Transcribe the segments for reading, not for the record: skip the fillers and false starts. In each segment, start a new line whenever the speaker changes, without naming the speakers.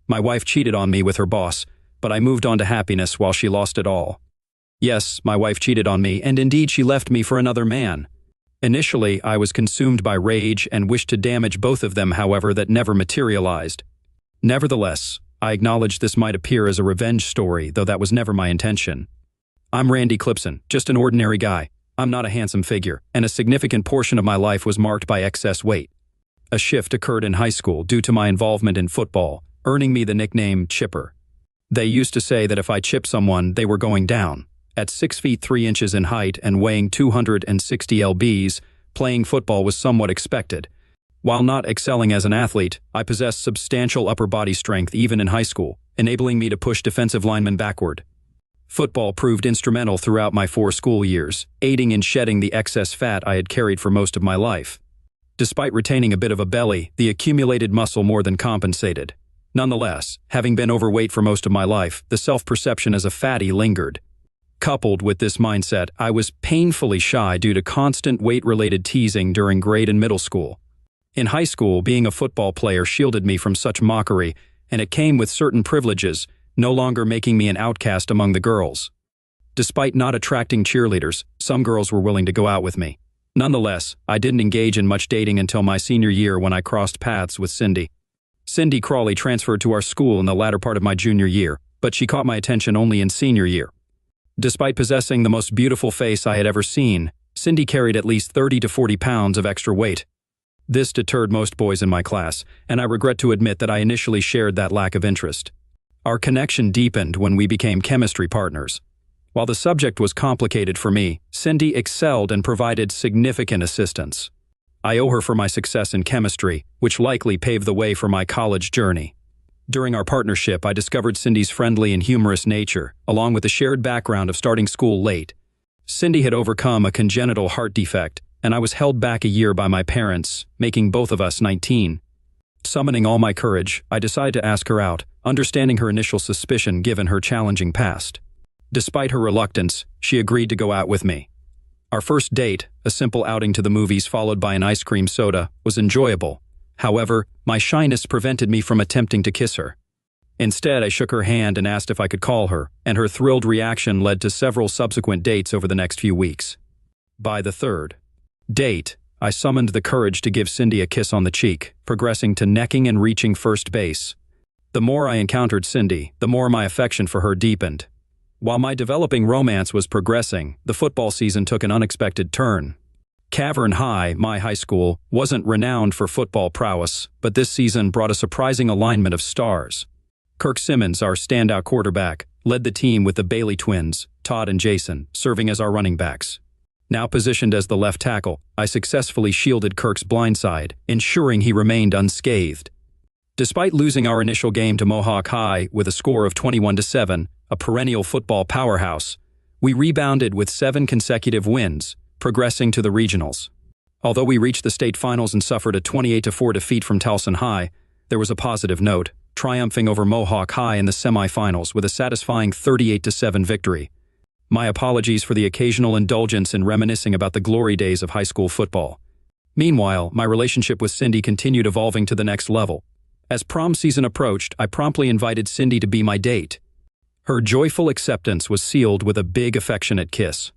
My wife cheated on me with her boss, but I moved on to happiness while she lost it all. Yes, my wife cheated on me, and indeed she left me for another man. Initially, I was consumed by rage and wished to damage both of them, however, that never materialized. Nevertheless, I acknowledge this might appear as a revenge story, though that was never my intention. I'm Randy Clipson, just an ordinary guy. I'm not a handsome figure, and a significant portion of my life was marked by excess weight. A shift occurred in high school due to my involvement in football, earning me the nickname Chipper. They used to say that if I chipped someone, they were going down. At 6 feet 3 inches in height and weighing 260 lbs, playing football was somewhat expected. While not excelling as an athlete, I possessed substantial upper body strength even in high school, enabling me to push defensive linemen backward. Football proved instrumental throughout my 4 school years, aiding in shedding the excess fat I had carried for most of my life. Despite retaining a bit of a belly, the accumulated muscle more than compensated. Nonetheless, having been overweight for most of my life, the self-perception as a fatty lingered. Coupled with this mindset, I was painfully shy due to constant weight-related teasing during grade and middle school. In high school, being a football player shielded me from such mockery, and it came with certain privileges, no longer making me an outcast among the girls. Despite not attracting cheerleaders, some girls were willing to go out with me. Nonetheless, I didn't engage in much dating until my senior year when I crossed paths with Cindy. Cindy Crawley transferred to our school in the latter part of my junior year, but she caught my attention only in senior year. Despite possessing the most beautiful face I had ever seen, Cindy carried at least 30 to 40 pounds of extra weight. This deterred most boys in my class, and I regret to admit that I initially shared that lack of interest. Our connection deepened when we became chemistry partners. While the subject was complicated for me, Cindy excelled and provided significant assistance. I owe her for my success in chemistry, which likely paved the way for my college journey. During our partnership, I discovered Cindy's friendly and humorous nature, along with the shared background of starting school late. Cindy had overcome a congenital heart defect, and I was held back a year by my parents, making both of us 19. Summoning all my courage, I decided to ask her out, understanding her initial suspicion given her challenging past. Despite her reluctance, she agreed to go out with me. Our first date, a simple outing to the movies followed by an ice cream soda, was enjoyable. However, my shyness prevented me from attempting to kiss her. Instead, I shook her hand and asked if I could call her, and her thrilled reaction led to several subsequent dates over the next few weeks. By the third date, I summoned the courage to give Cindy a kiss on the cheek, progressing to necking and reaching first base. The more I encountered Cindy, the more my affection for her deepened. While my developing romance was progressing, the football season took an unexpected turn. Cavern High, my high school, wasn't renowned for football prowess, but this season brought a surprising alignment of stars. Kirk Simmons, our standout quarterback, led the team with the Bailey twins, Todd and Jason, serving as our running backs. Now positioned as the left tackle, I successfully shielded Kirk's blindside, ensuring he remained unscathed. Despite losing our initial game to Mohawk High with a score of 21-7, a perennial football powerhouse, we rebounded with 7 consecutive wins, progressing to the regionals. Although we reached the state finals and suffered a 28-4 defeat from Towson High, there was a positive note, triumphing over Mohawk High in the semifinals with a satisfying 38-7 victory. My apologies for the occasional indulgence in reminiscing about the glory days of high school football. Meanwhile, my relationship with Cindy continued evolving to the next level. As prom season approached, I promptly invited Cindy to be my date. Her joyful acceptance was sealed with a big affectionate kiss.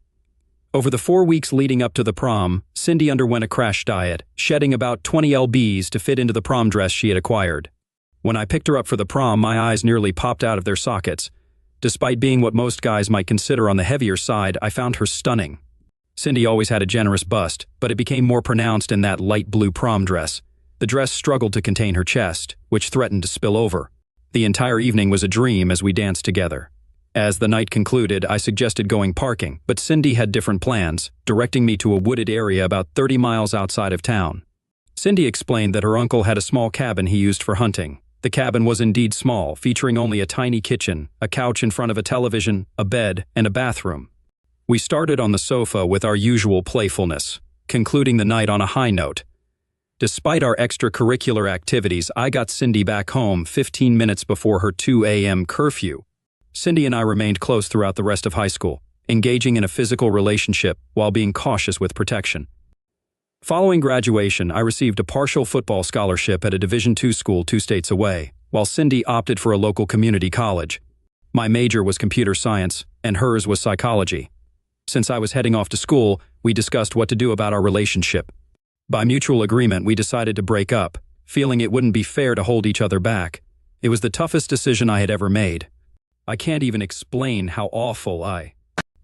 Over the 4 weeks leading up to the prom, Cindy underwent a crash diet, shedding about 20 lbs to fit into the prom dress she had acquired. When I picked her up for the prom, my eyes nearly popped out of their sockets. Despite being what most guys might consider on the heavier side, I found her stunning. Cindy always had a generous bust, but it became more pronounced in that light blue prom dress. The dress struggled to contain her chest, which threatened to spill over. The entire evening was a dream as we danced together. As the night concluded, I suggested going parking, but Cindy had different plans, directing me to a wooded area about 30 miles outside of town. Cindy explained that her uncle had a small cabin he used for hunting. The cabin was indeed small, featuring only a tiny kitchen, a couch in front of a television, a bed, and a bathroom. We started on the sofa with our usual playfulness, concluding the night on a high note. Despite our extracurricular activities, I got Cindy back home 15 minutes before her 2 a.m. curfew. Cindy and I remained close throughout the rest of high school, engaging in a physical relationship while being cautious with protection. Following graduation, I received a partial football scholarship at a Division II school 2 states away, while Cindy opted for a local community college. My major was computer science, and hers was psychology. Since I was heading off to school, we discussed what to do about our relationship. By mutual agreement, we decided to break up, feeling it wouldn't be fair to hold each other back. It was the toughest decision I had ever made. I can't even explain how awful I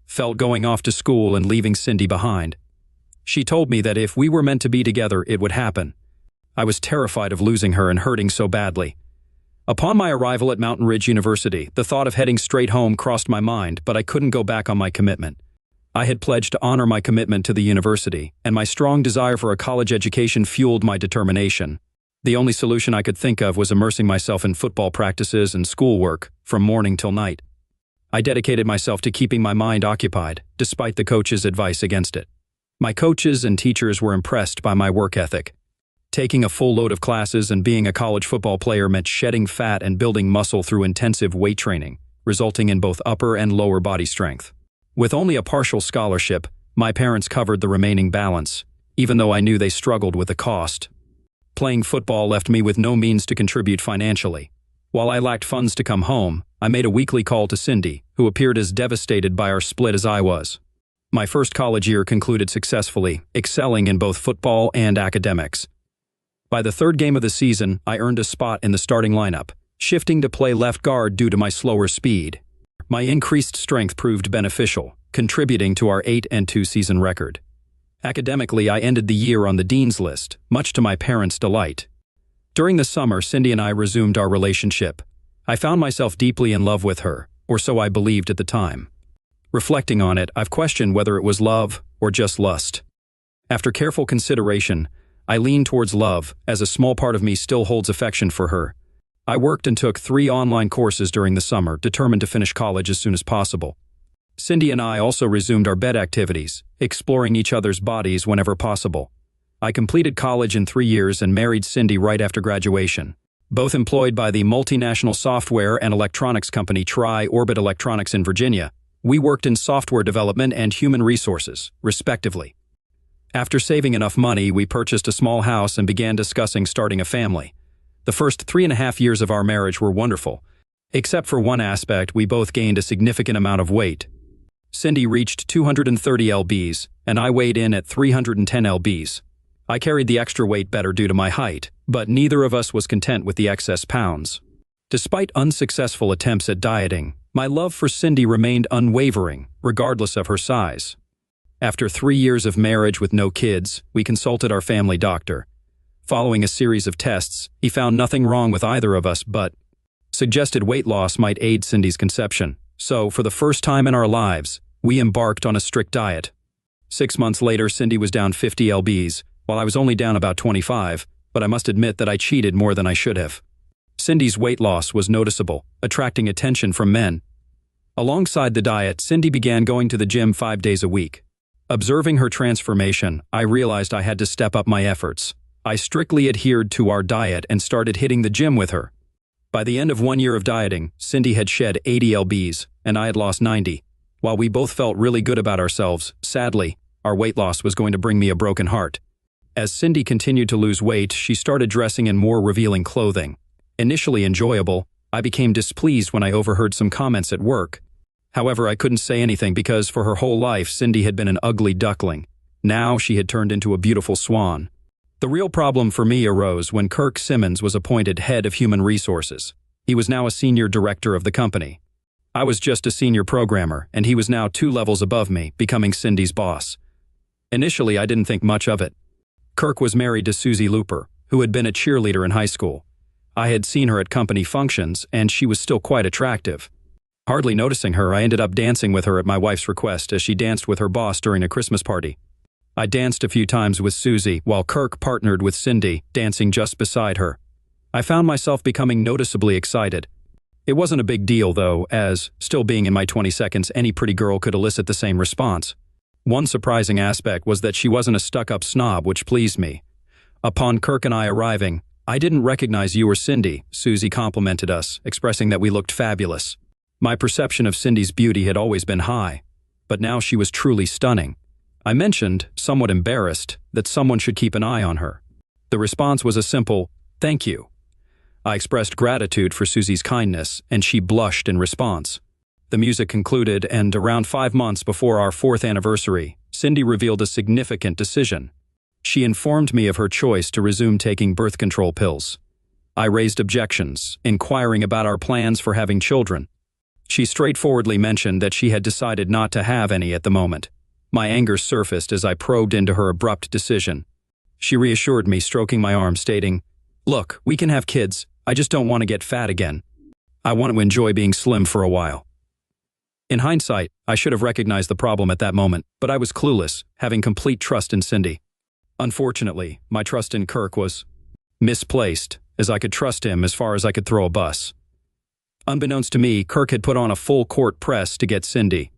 felt going off to school and leaving Cindy behind. She told me that if we were meant to be together, it would happen. I was terrified of losing her and hurting so badly. Upon my arrival at Mountain Ridge University, the thought of heading straight home crossed my mind, but I couldn't go back on my commitment. I had pledged to honor my commitment to the university, and my strong desire for a college education fueled my determination. The only solution I could think of was immersing myself in football practices and schoolwork from morning till night. I dedicated myself to keeping my mind occupied, despite the coach's advice against it. My coaches and teachers were impressed by my work ethic. Taking a full load of classes and being a college football player meant shedding fat and building muscle through intensive weight training, resulting in both upper and lower body strength. With only a partial scholarship, my parents covered the remaining balance, even though I knew they struggled with the cost. Playing football left me with no means to contribute financially. While I lacked funds to come home, I made a weekly call to Cindy, who appeared as devastated by our split as I was. My first college year concluded successfully, excelling in both football and academics. By the third game of the season, I earned a spot in the starting lineup, shifting to play left guard due to my slower speed. My increased strength proved beneficial, contributing to our 8-2 season record. Academically, I ended the year on the dean's list, much to my parents' delight. During the summer, Cindy and I resumed our relationship. I found myself deeply in love with her, or so I believed at the time. Reflecting on it, I've questioned whether it was love or just lust. After careful consideration, I lean towards love, as a small part of me still holds affection for her. I worked and took 3 online courses during the summer, determined to finish college as soon as possible. Cindy and I also resumed our bed activities, exploring each other's bodies whenever possible. I completed college in 3 years and married Cindy right after graduation. Both employed by the multinational software and electronics company Tri-Orbit Electronics in Virginia, we worked in software development and human resources, respectively. After saving enough money, we purchased a small house and began discussing starting a family. The first 3.5 years of our marriage were wonderful. Except for one aspect, we both gained a significant amount of weight. Cindy reached 230 lbs, and I weighed in at 310 lbs. I carried the extra weight better due to my height, but neither of us was content with the excess pounds. Despite unsuccessful attempts at dieting, my love for Cindy remained unwavering, regardless of her size. After 3 years of marriage with no kids, we consulted our family doctor. Following a series of tests, he found nothing wrong with either of us but suggested weight loss might aid Cindy's conception. So, for the first time in our lives, we embarked on a strict diet. 6 months later, Cindy was down 50 lbs, while I was only down about 25, but I must admit that I cheated more than I should have. Cindy's weight loss was noticeable, attracting attention from men. Alongside the diet, Cindy began going to the gym 5 days a week. Observing her transformation, I realized I had to step up my efforts. I strictly adhered to our diet and started hitting the gym with her. By the end of 1 year of dieting, Cindy had shed 80 lbs, and I had lost 90. While we both felt really good about ourselves, sadly, our weight loss was going to bring me a broken heart. As Cindy continued to lose weight, she started dressing in more revealing clothing. Initially enjoyable, I became displeased when I overheard some comments at work. However, I couldn't say anything because for her whole life, Cindy had been an ugly duckling. Now she had turned into a beautiful swan. The real problem for me arose when Kirk Simmons was appointed head of human resources. He was now a senior director of the company. I was just a senior programmer, and he was now 2 levels above me, becoming Cindy's boss. Initially, I didn't think much of it. Kirk was married to Susie Looper, who had been a cheerleader in high school. I had seen her at company functions, and she was still quite attractive. Hardly noticing her, I ended up dancing with her at my wife's request as she danced with her boss during a Christmas party. I danced a few times with Susie, while Kirk partnered with Cindy, dancing just beside her. I found myself becoming noticeably excited. It wasn't a big deal, though, as, still being in my 22nd, any pretty girl could elicit the same response. One surprising aspect was that she wasn't a stuck-up snob, which pleased me. Upon Kirk and I arriving, "I didn't recognize you or Cindy," Susie complimented us, expressing that we looked fabulous. My perception of Cindy's beauty had always been high, but now she was truly stunning. I mentioned, somewhat embarrassed, that someone should keep an eye on her. The response was a simple, "Thank you." I expressed gratitude for Susie's kindness, and she blushed in response. The music concluded, and around 5 months before our 4th anniversary, Cindy revealed a significant decision. She informed me of her choice to resume taking birth control pills. I raised objections, inquiring about our plans for having children. She straightforwardly mentioned that she had decided not to have any at the moment. My anger surfaced as I probed into her abrupt decision. She reassured me, stroking my arm, stating, "Look, we can have kids. I just don't want to get fat again. I want to enjoy being slim for a while." In hindsight, I should have recognized the problem at that moment, but I was clueless, having complete trust in Cindy. Unfortunately, my trust in Kirk was misplaced, as I could trust him as far as I could throw a bus. Unbeknownst to me, Kirk had put on a full-court press to get Cindy.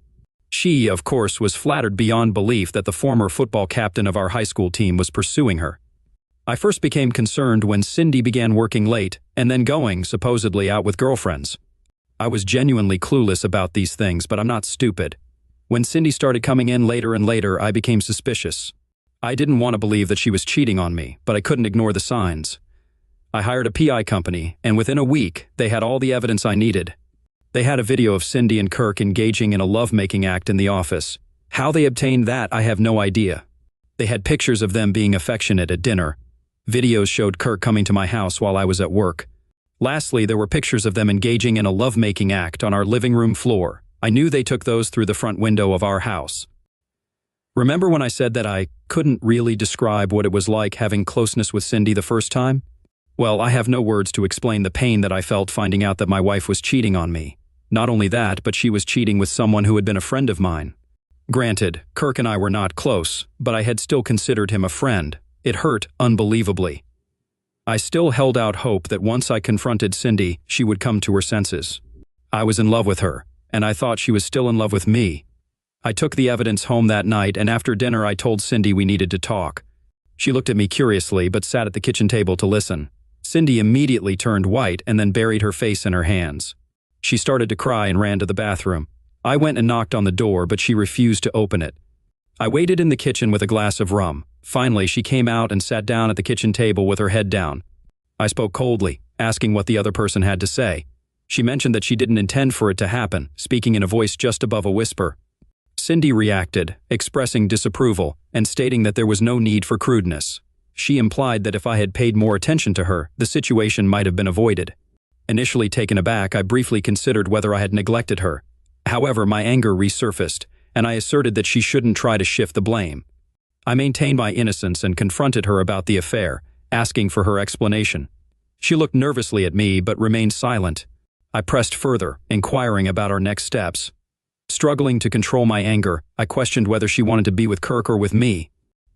She, of course, was flattered beyond belief that the former football captain of our high school team was pursuing her. I first became concerned when Cindy began working late and then going, supposedly, out with girlfriends. I was genuinely clueless about these things, but I'm not stupid. When Cindy started coming in later and later, I became suspicious. I didn't want to believe that she was cheating on me, but I couldn't ignore the signs. I hired a PI company, and within a week, they had all the evidence I needed. They had a video of Cindy and Kirk engaging in a lovemaking act in the office. How they obtained that, I have no idea. They had pictures of them being affectionate at dinner. Videos showed Kirk coming to my house while I was at work. Lastly, there were pictures of them engaging in a lovemaking act on our living room floor. I knew they took those through the front window of our house. Remember when I said that I couldn't really describe what it was like having closeness with Cindy the first time? Well, I have no words to explain the pain that I felt finding out that my wife was cheating on me. Not only that, but she was cheating with someone who had been a friend of mine. Granted, Kirk and I were not close, but I had still considered him a friend. It hurt unbelievably. I still held out hope that once I confronted Cindy, she would come to her senses. I was in love with her, and I thought she was still in love with me. I took the evidence home that night, and after dinner I told Cindy we needed to talk. She looked at me curiously, but sat at the kitchen table to listen. Cindy immediately turned white and then buried her face in her hands. She started to cry and ran to the bathroom. I went and knocked on the door, but she refused to open it. I waited in the kitchen with a glass of rum. Finally, she came out and sat down at the kitchen table with her head down. I spoke coldly, asking what the other person had to say. She mentioned that she didn't intend for it to happen, speaking in a voice just above a whisper. Cindy reacted, expressing disapproval and stating that there was no need for crudeness. She implied that if I had paid more attention to her, the situation might have been avoided. Initially taken aback, I briefly considered whether I had neglected her. However, my anger resurfaced, and I asserted that she shouldn't try to shift the blame. I maintained my innocence and confronted her about the affair, asking for her explanation. She looked nervously at me but remained silent. I pressed further, inquiring about our next steps. Struggling to control my anger, I questioned whether she wanted to be with Kirk or with me.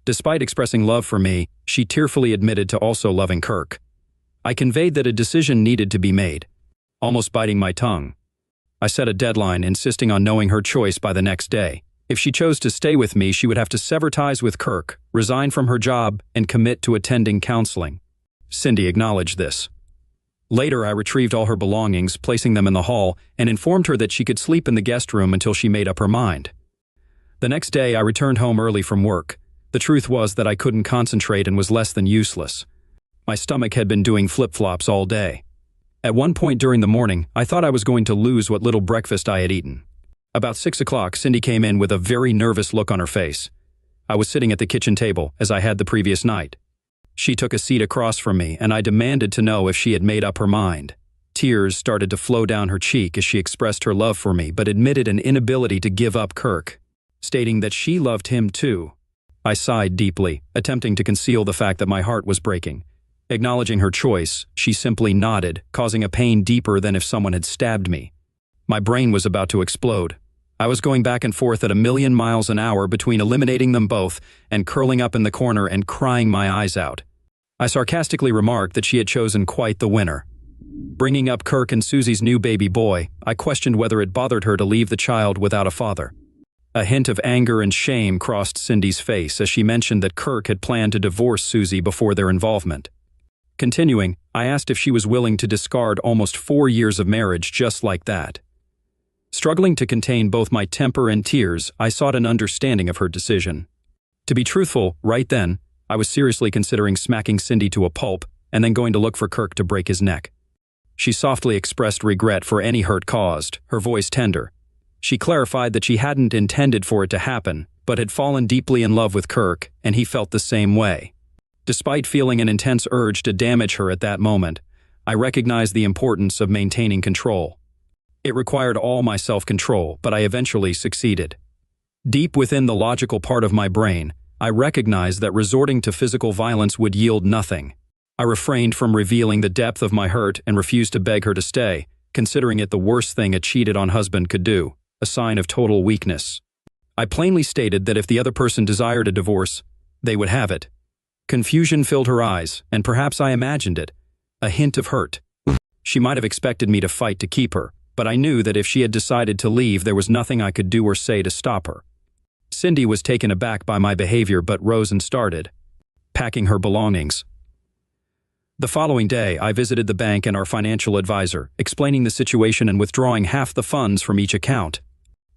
Despite expressing love for me, she tearfully admitted to also loving Kirk. I conveyed that a decision needed to be made, almost biting my tongue. I set a deadline, insisting on knowing her choice by the next day. If she chose to stay with me, she would have to sever ties with Kirk, resign from her job, and commit to attending counseling. Cindy acknowledged this. Later, I retrieved all her belongings, placing them in the hall, and informed her that she could sleep in the guest room until she made up her mind. The next day, I returned home early from work. The truth was that I couldn't concentrate and was less than useless. My stomach had been doing flip-flops all day. At one point during the morning, I thought I was going to lose what little breakfast I had eaten. About 6 o'clock, Cindy came in with a very nervous look on her face. I was sitting at the kitchen table, as I had the previous night. She took a seat across from me, and I demanded to know if she had made up her mind. Tears started to flow down her cheek as she expressed her love for me, but admitted an inability to give up Kirk, stating that she loved him too. I sighed deeply, attempting to conceal the fact that my heart was breaking. Acknowledging her choice, she simply nodded, causing a pain deeper than if someone had stabbed me. My brain was about to explode. I was going back and forth at 1,000,000 miles an hour between eliminating them both and curling up in the corner and crying my eyes out. I sarcastically remarked that she had chosen quite the winner. Bringing up Kirk and Susie's new baby boy, I questioned whether it bothered her to leave the child without a father. A hint of anger and shame crossed Cindy's face as she mentioned that Kirk had planned to divorce Susie before their involvement. Continuing, I asked if she was willing to discard almost 4 years of marriage just like that. Struggling to contain both my temper and tears, I sought an understanding of her decision. To be truthful, right then, I was seriously considering smacking Cindy to a pulp and then going to look for Kirk to break his neck. She softly expressed regret for any hurt caused, her voice tender. She clarified that she hadn't intended for it to happen, but had fallen deeply in love with Kirk, and he felt the same way. Despite feeling an intense urge to damage her at that moment, I recognized the importance of maintaining control. It required all my self-control, but I eventually succeeded. Deep within the logical part of my brain, I recognized that resorting to physical violence would yield nothing. I refrained from revealing the depth of my hurt and refused to beg her to stay, considering it the worst thing a cheated-on husband could do, a sign of total weakness. I plainly stated that if the other person desired a divorce, they would have it. Confusion filled her eyes, and perhaps I imagined it, a hint of hurt. She might have expected me to fight to keep her, but I knew that if she had decided to leave, there was nothing I could do or say to stop her. Cindy was taken aback by my behavior but rose and started packing her belongings. The following day, I visited the bank and our financial advisor, explaining the situation and withdrawing half the funds from each account.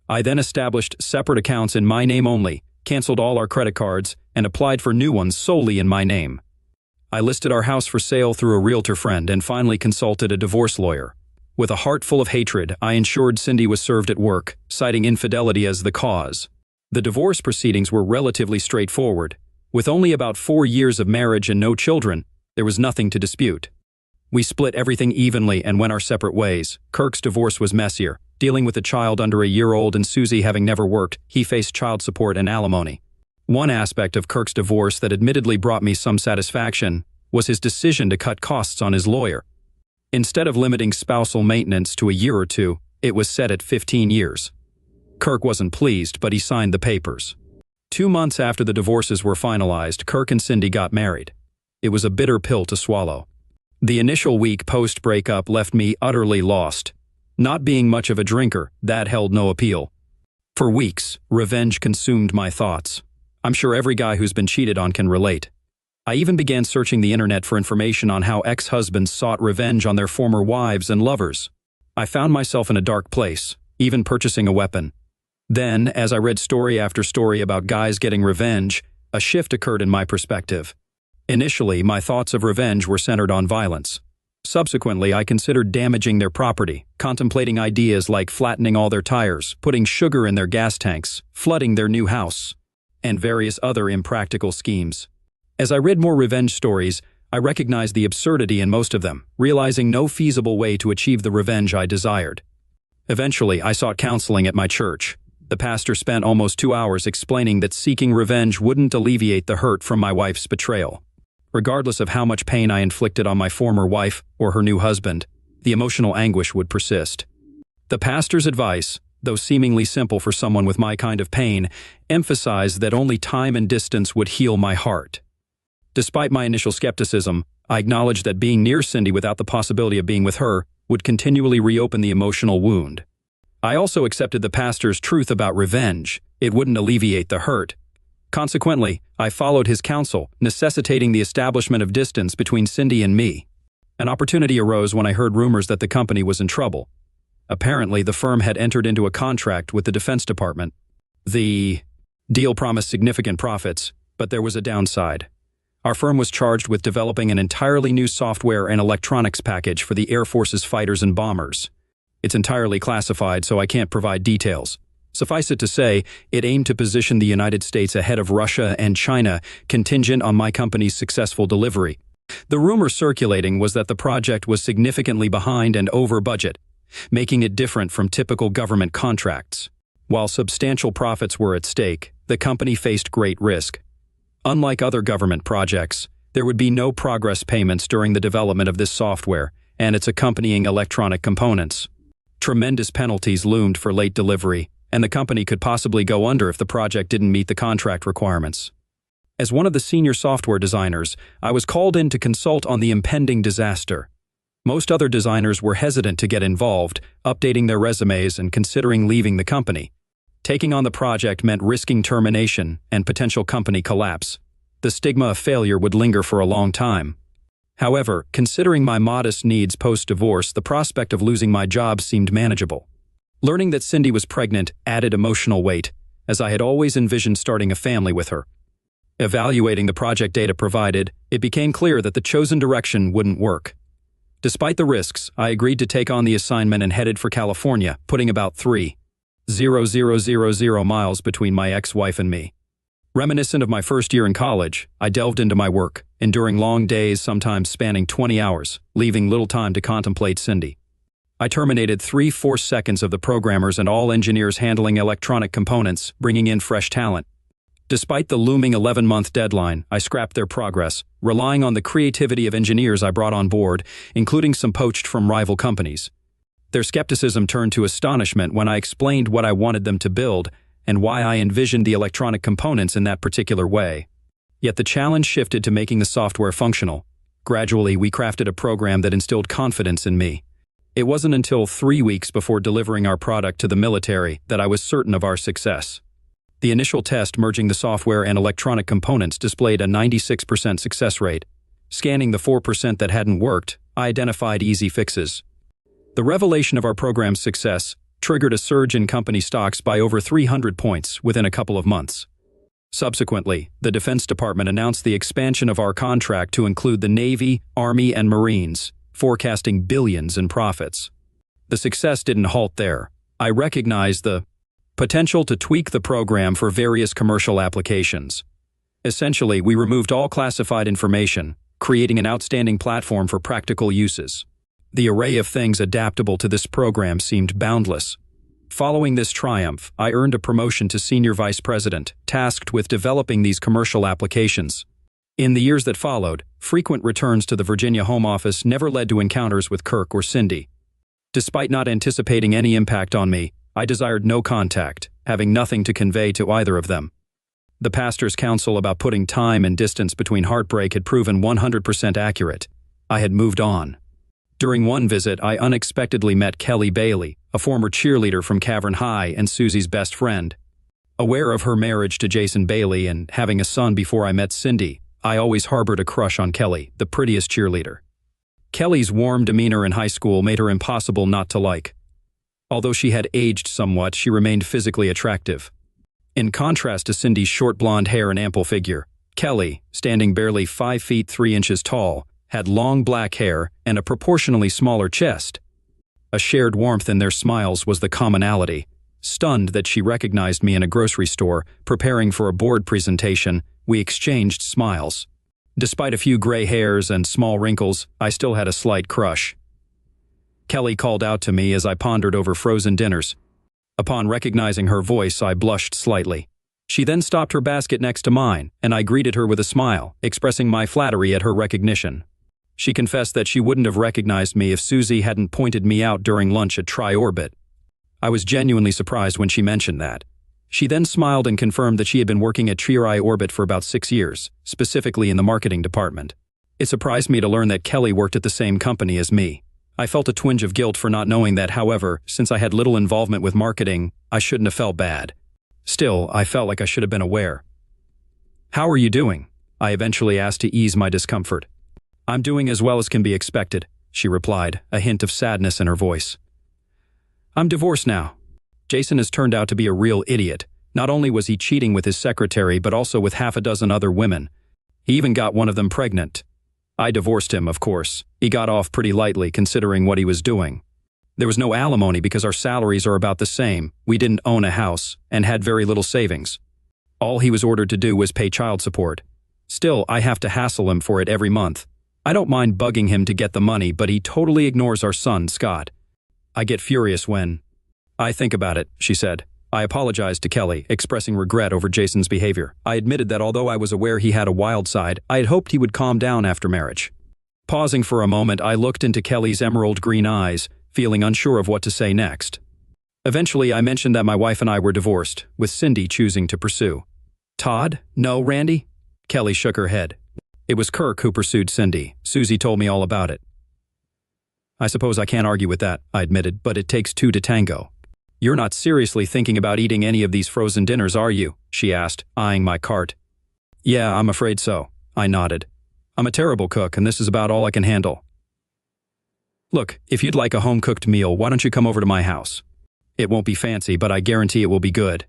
I then established separate accounts in my name only, canceled all our credit cards, and applied for new ones solely in my name. I listed our house for sale through a realtor friend and finally consulted a divorce lawyer. With a heart full of hatred, I ensured Cindy was served at work, citing infidelity as the cause. The divorce proceedings were relatively straightforward. With only about 4 years of marriage and no children, there was nothing to dispute. We split everything evenly and went our separate ways. Kirk's divorce was messier. Dealing with a child under a year old and Susie having never worked, he faced child support and alimony. One aspect of Kirk's divorce that admittedly brought me some satisfaction was his decision to cut costs on his lawyer. Instead of limiting spousal maintenance to a year or two, it was set at 15 years. Kirk wasn't pleased, but he signed the papers. 2 months after the divorces were finalized, Kirk and Cindy got married. It was a bitter pill to swallow. The initial week post-breakup left me utterly lost. Not being much of a drinker, that held no appeal. For weeks, revenge consumed my thoughts. I'm sure every guy who's been cheated on can relate. I even began searching the internet for information on how ex-husbands sought revenge on their former wives and lovers. I found myself in a dark place, even purchasing a weapon. Then, as I read story after story about guys getting revenge, a shift occurred in my perspective. Initially, my thoughts of revenge were centered on violence. Subsequently, I considered damaging their property, contemplating ideas like flattening all their tires, putting sugar in their gas tanks, flooding their new house, and various other impractical schemes. As I read more revenge stories, I recognized the absurdity in most of them, realizing no feasible way to achieve the revenge I desired. Eventually, I sought counseling at my church. The pastor spent almost 2 hours explaining that seeking revenge wouldn't alleviate the hurt from my wife's betrayal. Regardless of how much pain I inflicted on my former wife or her new husband, the emotional anguish would persist. The pastor's advice, though seemingly simple for someone with my kind of pain, emphasized that only time and distance would heal my heart. Despite my initial skepticism, I acknowledged that being near Cindy without the possibility of being with her would continually reopen the emotional wound. I also accepted the pastor's truth about revenge. It wouldn't alleviate the hurt. Consequently, I followed his counsel, necessitating the establishment of distance between Cindy and me. An opportunity arose when I heard rumors that the company was in trouble. Apparently, the firm had entered into a contract with the Defense Department. The deal promised significant profits, but there was a downside. Our firm was charged with developing an entirely new software and electronics package for the Air Force's fighters and bombers. It's entirely classified, so I can't provide details. Suffice it to say, it aimed to position the United States ahead of Russia and China, contingent on my company's successful delivery. The rumor circulating was that the project was significantly behind and over budget, making it different from typical government contracts. While substantial profits were at stake, the company faced great risk. Unlike other government projects, there would be no progress payments during the development of this software and its accompanying electronic components. Tremendous penalties loomed for late delivery, and the company could possibly go under if the project didn't meet the contract requirements. As one of the senior software designers, I was called in to consult on the impending disaster. Most other designers were hesitant to get involved, updating their resumes and considering leaving the company. Taking on the project meant risking termination and potential company collapse. The stigma of failure would linger for a long time. However, considering my modest needs post-divorce, the prospect of losing my job seemed manageable. Learning that Cindy was pregnant added emotional weight, as I had always envisioned starting a family with her. Evaluating the project data provided, it became clear that the chosen direction wouldn't work. Despite the risks, I agreed to take on the assignment and headed for California, putting about 3,000 miles between my ex-wife and me. Reminiscent of my first year in college, I delved into my work, enduring long days, sometimes spanning 20 hours, leaving little time to contemplate Cindy. I terminated 3/4 seconds of the programmers and all engineers handling electronic components, bringing in fresh talent. Despite the looming 11-month deadline, I scrapped their progress, relying on the creativity of engineers I brought on board, including some poached from rival companies. Their skepticism turned to astonishment when I explained what I wanted them to build and why I envisioned the electronic components in that particular way. Yet the challenge shifted to making the software functional. Gradually, we crafted a program that instilled confidence in me. It wasn't until 3 weeks before delivering our product to the military that I was certain of our success. The initial test merging the software and electronic components displayed a 96% success rate. Scanning the 4% that hadn't worked, I identified easy fixes. The revelation of our program's success triggered a surge in company stocks by over 300 points within a couple of months. Subsequently, the Defense Department announced the expansion of our contract to include the Navy, Army, and Marines, forecasting billions in profits. The success didn't halt there. I recognized the potential to tweak the program for various commercial applications. Essentially, we removed all classified information, creating an outstanding platform for practical uses. The array of things adaptable to this program seemed boundless. Following this triumph, I earned a promotion to Senior Vice President, tasked with developing these commercial applications. In the years that followed, frequent returns to the Virginia home office never led to encounters with Kirk or Cindy. Despite not anticipating any impact on me, I desired no contact, having nothing to convey to either of them. The pastor's counsel about putting time and distance between heartbreak had proven 100% accurate. I had moved on. During one visit, I unexpectedly met Kelly Bailey, a former cheerleader from Cavern High and Susie's best friend. Aware of her marriage to Jason Bailey and having a son before I met Cindy, I always harbored a crush on Kelly, the prettiest cheerleader. Kelly's warm demeanor in high school made her impossible not to like. Although she had aged somewhat, she remained physically attractive. In contrast to Cindy's short blonde hair and ample figure, Kelly, standing barely 5 feet 3 inches tall, had long black hair and a proportionally smaller chest. A shared warmth in their smiles was the commonality. Stunned that she recognized me in a grocery store, preparing for a board presentation, we exchanged smiles. Despite a few gray hairs and small wrinkles, I still had a slight crush. Kelly called out to me as I pondered over frozen dinners. Upon recognizing her voice, I blushed slightly. She then stopped her basket next to mine, and I greeted her with a smile, expressing my flattery at her recognition. She confessed that she wouldn't have recognized me if Susie hadn't pointed me out during lunch at Tri-Orbit. I was genuinely surprised when she mentioned that. She then smiled and confirmed that she had been working at Tri-Orbit for about 6 years, specifically in the marketing department. It surprised me to learn that Kelly worked at the same company as me. I felt a twinge of guilt for not knowing that, however, since I had little involvement with marketing, I shouldn't have felt bad. Still, I felt like I should have been aware. "How are you doing?" I eventually asked to ease my discomfort. "I'm doing as well as can be expected," she replied, a hint of sadness in her voice. "I'm divorced now. Jason has turned out to be a real idiot. Not only was he cheating with his secretary, but also with half a dozen other women. He even got one of them pregnant. I divorced him, of course. He got off pretty lightly considering what he was doing. There was no alimony because our salaries are about the same. We didn't own a house and had very little savings. All he was ordered to do was pay child support. Still, I have to hassle him for it every month. I don't mind bugging him to get the money, but he totally ignores our son, Scott. I get furious when I think about it," she said. I apologized to Kelly, expressing regret over Jason's behavior. I admitted that although I was aware he had a wild side, I had hoped he would calm down after marriage. Pausing for a moment, I looked into Kelly's emerald green eyes, feeling unsure of what to say next. Eventually, I mentioned that my wife and I were divorced, with Cindy choosing to pursue. "Todd? No, Randy?" Kelly shook her head. "It was Kirk who pursued Cindy. Susie told me all about it." "I suppose I can't argue with that," I admitted, "but it takes two to tango." "You're not seriously thinking about eating any of these frozen dinners, are you?" she asked, eyeing my cart. "Yeah, I'm afraid so," I nodded. "I'm a terrible cook, and this is about all I can handle." "Look, if you'd like a home-cooked meal, why don't you come over to my house? It won't be fancy, but I guarantee it will be good."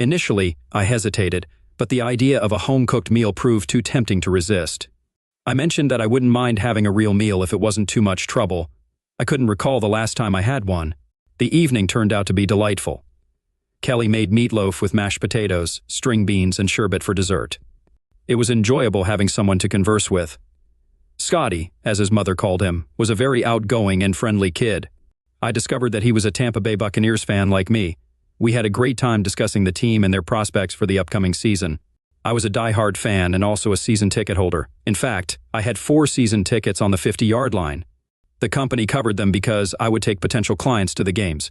Initially, I hesitated, but the idea of a home-cooked meal proved too tempting to resist. I mentioned that I wouldn't mind having a real meal if it wasn't too much trouble. I couldn't recall the last time I had one. The evening turned out to be delightful. Kelly made meatloaf with mashed potatoes, string beans, and sherbet for dessert. It was enjoyable having someone to converse with. Scotty, as his mother called him, was a very outgoing and friendly kid. I discovered that he was a Tampa Bay Buccaneers fan like me. We had a great time discussing the team and their prospects for the upcoming season. I was a die-hard fan and also a season ticket holder. In fact, I had 4 season tickets on the 50-yard line. The company covered them because I would take potential clients to the games.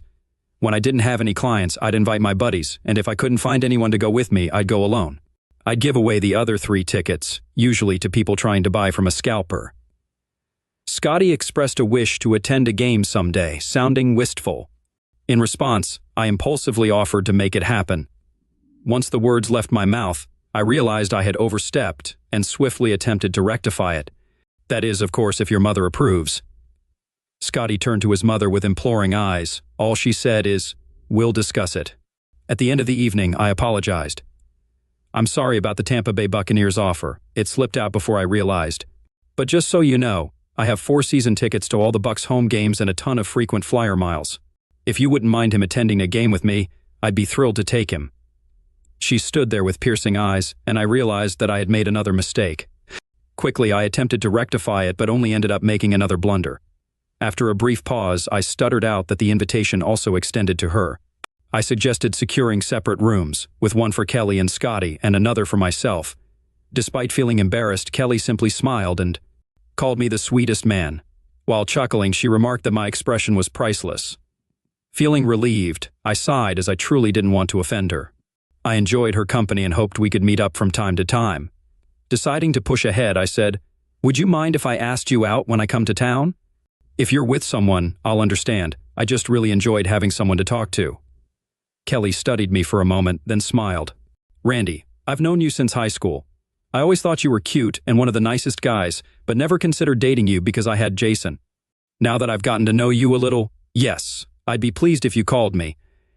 When I didn't have any clients, I'd invite my buddies, and if I couldn't find anyone to go with me, I'd go alone. I'd give away the other 3 tickets, usually to people trying to buy from a scalper. Scotty expressed a wish to attend a game someday, sounding wistful. In response, I impulsively offered to make it happen. Once the words left my mouth, I realized I had overstepped and swiftly attempted to rectify it. That is, of course, if your mother approves. Scotty turned to his mother with imploring eyes. All she said is, "We'll discuss it." At the end of the evening, I apologized. "I'm sorry about the Tampa Bay Buccaneers offer. It slipped out before I realized. But just so you know, I have 4 season tickets to all the Bucs home games and a ton of frequent flyer miles. If you wouldn't mind him attending a game with me, I'd be thrilled to take him." She stood there with piercing eyes, and I realized that I had made another mistake. Quickly, I attempted to rectify it, but only ended up making another blunder. After a brief pause, I stuttered out that the invitation also extended to her. I suggested securing separate rooms, with one for Kelly and Scotty and another for myself. Despite feeling embarrassed, Kelly simply smiled and called me the sweetest man. While chuckling, she remarked that my expression was priceless. Feeling relieved, I sighed as I truly didn't want to offend her. I enjoyed her company and hoped we could meet up from time to time. Deciding to push ahead, I said, "Would you mind if I asked you out when I come to town? If you're with someone, I'll understand. I just really enjoyed having someone to talk to." Kelly studied me for a moment, then smiled. "Randy, I've known you since high school. I always thought you were cute and one of the nicest guys, but never considered dating you because I had Jason. Now that I've gotten to know you a little, yes, I'd be pleased if you called me,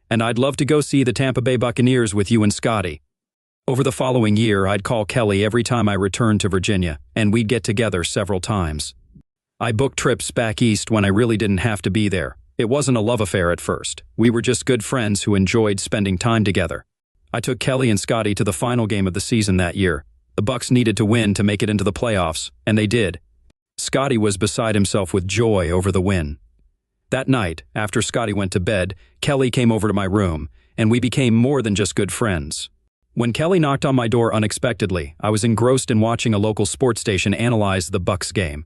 and I'd love to go see the Tampa Bay Buccaneers with you and Scotty." Over the following year, I'd call Kelly every time I returned to Virginia, and we'd get together several times. I booked trips back east when I really didn't have to be there. It wasn't a love affair at first. We were just good friends who enjoyed spending time together. I took Kelly and Scotty to the final game of the season that year. The Bucs needed to win to make it into the playoffs, and they did. Scotty was beside himself with joy over the win. That night, after Scotty went to bed, Kelly came over to my room, and we became more than just good friends. When Kelly knocked on my door unexpectedly, I was engrossed in watching a local sports station analyze the Bucs game.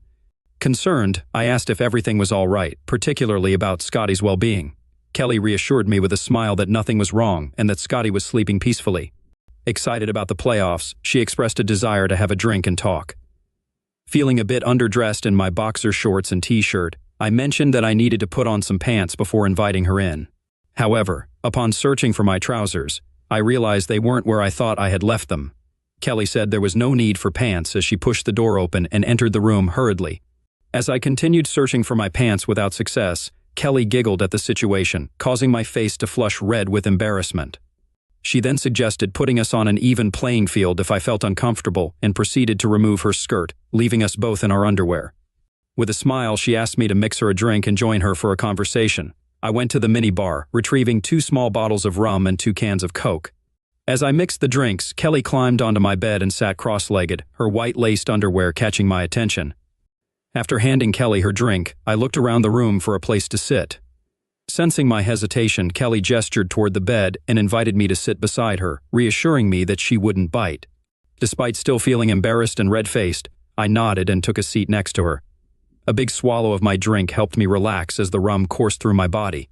Concerned, I asked if everything was all right, particularly about Scotty's well-being. Kelly reassured me with a smile that nothing was wrong and that Scotty was sleeping peacefully. Excited about the playoffs, she expressed a desire to have a drink and talk. Feeling a bit underdressed in my boxer shorts and t-shirt, I mentioned that I needed to put on some pants before inviting her in. However, upon searching for my trousers, I realized they weren't where I thought I had left them. Kelly said there was no need for pants as she pushed the door open and entered the room hurriedly. As I continued searching for my pants without success, Kelly giggled at the situation, causing my face to flush red with embarrassment. She then suggested putting us on an even playing field if I felt uncomfortable and proceeded to remove her skirt, leaving us both in our underwear. With a smile, she asked me to mix her a drink and join her for a conversation. I went to the minibar, retrieving 2 small bottles of rum and 2 cans of Coke. As I mixed the drinks, Kelly climbed onto my bed and sat cross-legged, her white-laced underwear catching my attention. After handing Kelly her drink, I looked around the room for a place to sit. Sensing my hesitation, Kelly gestured toward the bed and invited me to sit beside her, reassuring me that she wouldn't bite. Despite still feeling embarrassed and red-faced, I nodded and took a seat next to her. A big swallow of my drink helped me relax as the rum coursed through my body.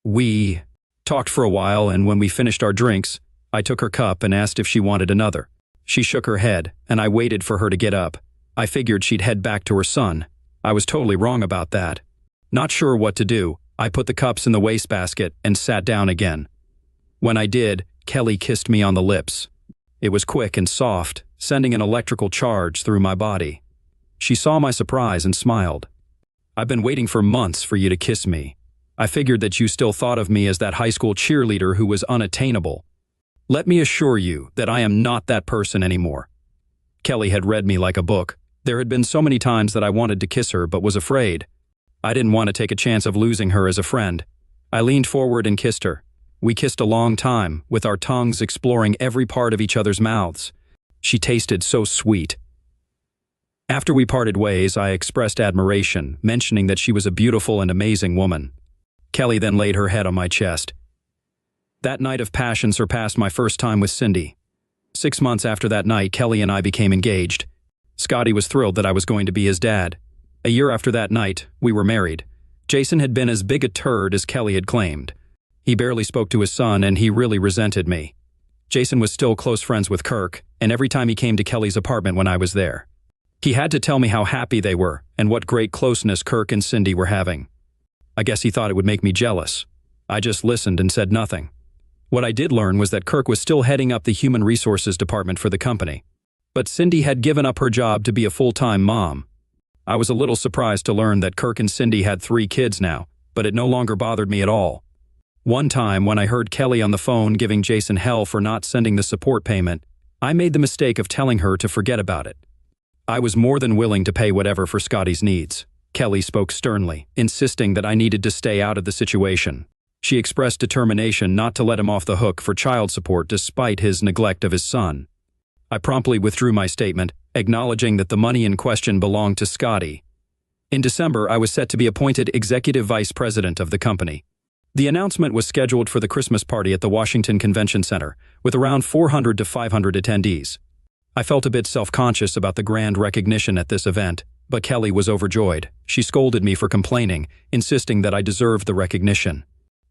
We talked for a while, and when we finished our drinks, I took her cup and asked if she wanted another. She shook her head, and I waited for her to get up. I figured she'd head back to her son. I was totally wrong about that. Not sure what to do, I put the cups in the wastebasket and sat down again. When I did, Kelly kissed me on the lips. It was quick and soft, sending an electrical charge through my body. She saw my surprise and smiled. "I've been waiting for months for you to kiss me. I figured that you still thought of me as that high school cheerleader who was unattainable. Let me assure you that I am not that person anymore." Kelly had read me like a book. There had been so many times that I wanted to kiss her but was afraid. I didn't want to take a chance of losing her as a friend. I leaned forward and kissed her. We kissed a long time, with our tongues exploring every part of each other's mouths. She tasted so sweet. After we parted ways, I expressed admiration, mentioning that she was a beautiful and amazing woman. Kelly then laid her head on my chest. That night of passion surpassed my first time with Cindy. 6 months after that night, Kelly and I became engaged. Scotty was thrilled that I was going to be his dad. A year after that night, we were married. Jason had been as big a turd as Kelly had claimed. He barely spoke to his son, and he really resented me. Jason was still close friends with Kirk, and every time he came to Kelly's apartment when I was there, he had to tell me how happy they were and what great closeness Kirk and Cindy were having. I guess he thought it would make me jealous. I just listened and said nothing. What I did learn was that Kirk was still heading up the human resources department for the company. But Cindy had given up her job to be a full-time mom. I was a little surprised to learn that Kirk and Cindy had 3 kids now, but it no longer bothered me at all. One time, when I heard Kelly on the phone giving Jason hell for not sending the support payment, I made the mistake of telling her to forget about it. I was more than willing to pay whatever for Scotty's needs. Kelly spoke sternly, insisting that I needed to stay out of the situation. She expressed determination not to let him off the hook for child support despite his neglect of his son. I promptly withdrew my statement, acknowledging that the money in question belonged to Scotty. In December, I was set to be appointed executive vice president of the company. The announcement was scheduled for the Christmas party at the Washington Convention Center, with around 400 to 500 attendees. I felt a bit self-conscious about the grand recognition at this event, but Kelly was overjoyed. She scolded me for complaining, insisting that I deserved the recognition.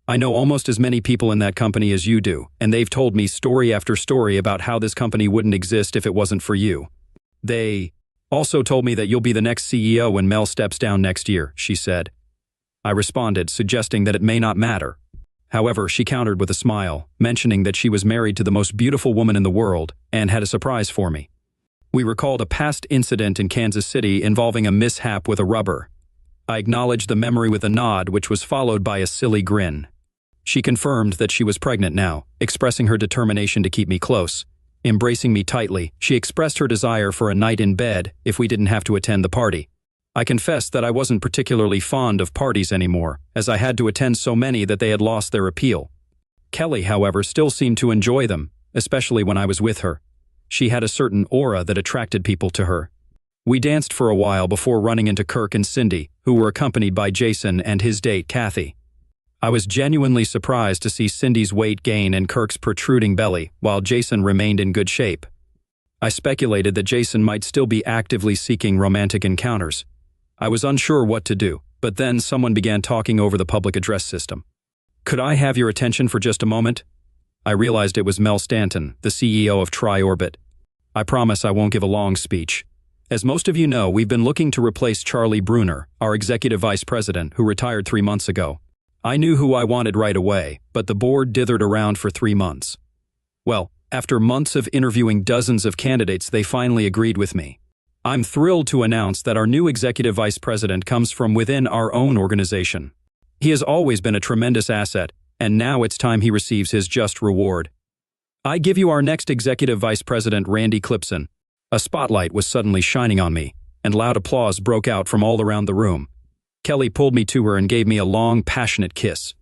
I know almost as many people in that company as you do, and they've told me story after story about how this company wouldn't exist if it wasn't for you. They also told me that you'll be the next CEO when Mel steps down next year, she said. I responded, suggesting that it may not matter. However, she countered with a smile, mentioning that she was married to the most beautiful woman in the world and had a surprise for me. We recalled a past incident in Kansas City involving a mishap with a rubber. I acknowledged the memory with a nod, which was followed by a silly grin. She confirmed that she was pregnant now, expressing her determination to keep me close. Embracing me tightly, she expressed her desire for a night in bed if we didn't have to attend the party. I confessed that I wasn't particularly fond of parties anymore, as I had to attend so many that they had lost their appeal. Kelly, however, still seemed to enjoy them, especially when I was with her. She had a certain aura that attracted people to her. We danced for a while before running into Kirk and Cindy, who were accompanied by Jason and his date, Kathy. I was genuinely surprised to see Cindy's weight gain and Kirk's protruding belly, while Jason remained in good shape. I speculated that Jason might still be actively seeking romantic encounters. I was unsure what to do, but then someone began talking over the public address system. "Could I have your attention for just a moment?" I realized it was Mel Stanton, the CEO of TriOrbit. I promise I won't give a long speech. As most of you know, we've been looking to replace Charlie Bruner, our executive vice president, who retired 3 months ago. I knew who I wanted right away, but the board dithered around for 3 months. Well, after months of interviewing dozens of candidates, they finally agreed with me. I'm thrilled to announce that our new executive vice president comes from within our own organization. He has always been a tremendous asset, and now it's time he receives his just reward. I give you our next executive vice president, Randy Clipson. A spotlight was suddenly shining on me, and loud applause broke out from all around the room. Kelly pulled me to her and gave me a long, passionate kiss.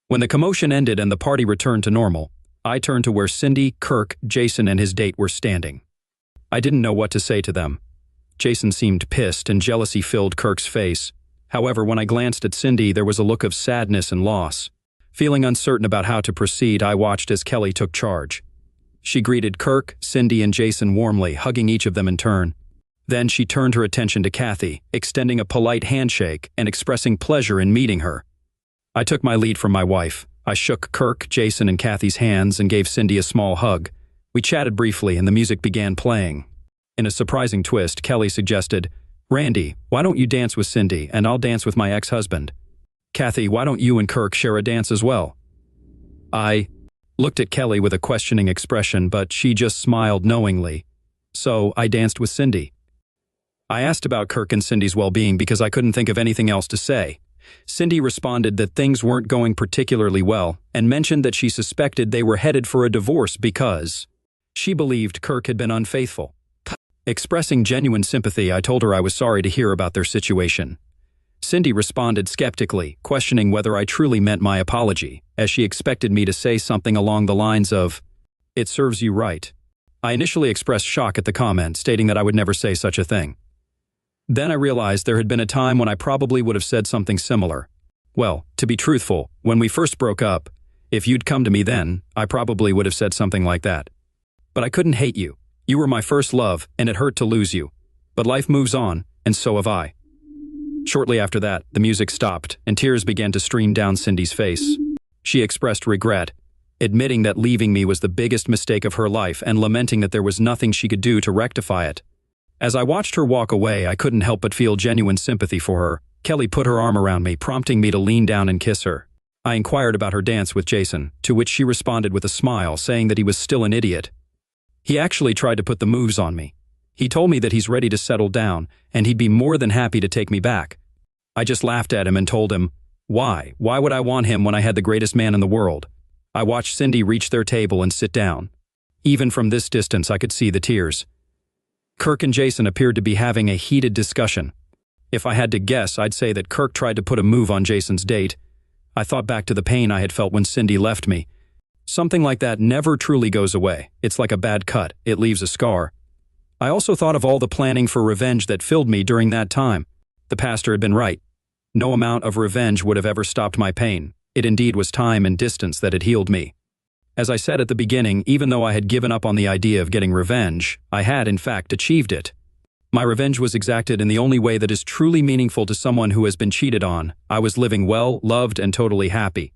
When the commotion ended and the party returned to normal, I turned to where Cindy, Kirk, Jason, and his date were standing. I didn't know what to say to them. Jason seemed pissed and jealousy filled Kirk's face. However, when I glanced at Cindy, there was a look of sadness and loss. Feeling uncertain about how to proceed, I watched as Kelly took charge. She greeted Kirk, Cindy, and Jason warmly, hugging each of them in turn. Then she turned her attention to Kathy, extending a polite handshake and expressing pleasure in meeting her. I took my lead from my wife. I shook Kirk, Jason, and Kathy's hands and gave Cindy a small hug. We chatted briefly and the music began playing. In a surprising twist, Kelly suggested, "Randy, why don't you dance with Cindy and I'll dance with my ex-husband? Kathy, why don't you and Kirk share a dance as well?" I looked at Kelly with a questioning expression, but she just smiled knowingly. So I danced with Cindy. I asked about Kirk and Cindy's well-being because I couldn't think of anything else to say. Cindy responded that things weren't going particularly well and mentioned that she suspected they were headed for a divorce because she believed Kirk had been unfaithful. Expressing genuine sympathy, I told her I was sorry to hear about their situation. Cindy responded skeptically, questioning whether I truly meant my apology, as she expected me to say something along the lines of, "It serves you right." I initially expressed shock at the comment, stating that I would never say such a thing. Then I realized there had been a time when I probably would have said something similar. Well, to be truthful, when we first broke up, if you'd come to me then, I probably would have said something like that. But I couldn't hate you. You were my first love, and it hurt to lose you. But life moves on, and so have I. Shortly after that, the music stopped, and tears began to stream down Cindy's face. She expressed regret, admitting that leaving me was the biggest mistake of her life and lamenting that there was nothing she could do to rectify it. As I watched her walk away, I couldn't help but feel genuine sympathy for her. Kelly put her arm around me, prompting me to lean down and kiss her. I inquired about her dance with Jason, to which she responded with a smile, saying that he was still an idiot. He actually tried to put the moves on me. He told me that he's ready to settle down, and he'd be more than happy to take me back. I just laughed at him and told him, why? Why would I want him when I had the greatest man in the world? I watched Cindy reach their table and sit down. Even from this distance, I could see the tears. Kirk and Jason appeared to be having a heated discussion. If I had to guess, I'd say that Kirk tried to put a move on Jason's date. I thought back to the pain I had felt when Cindy left me. Something like that never truly goes away. It's like a bad cut. It leaves a scar. I also thought of all the planning for revenge that filled me during that time. The pastor had been right. No amount of revenge would have ever stopped my pain. It indeed was time and distance that had healed me. As I said at the beginning, even though I had given up on the idea of getting revenge, I had, in fact, achieved it. My revenge was exacted in the only way that is truly meaningful to someone who has been cheated on. I was living well, loved, and totally happy.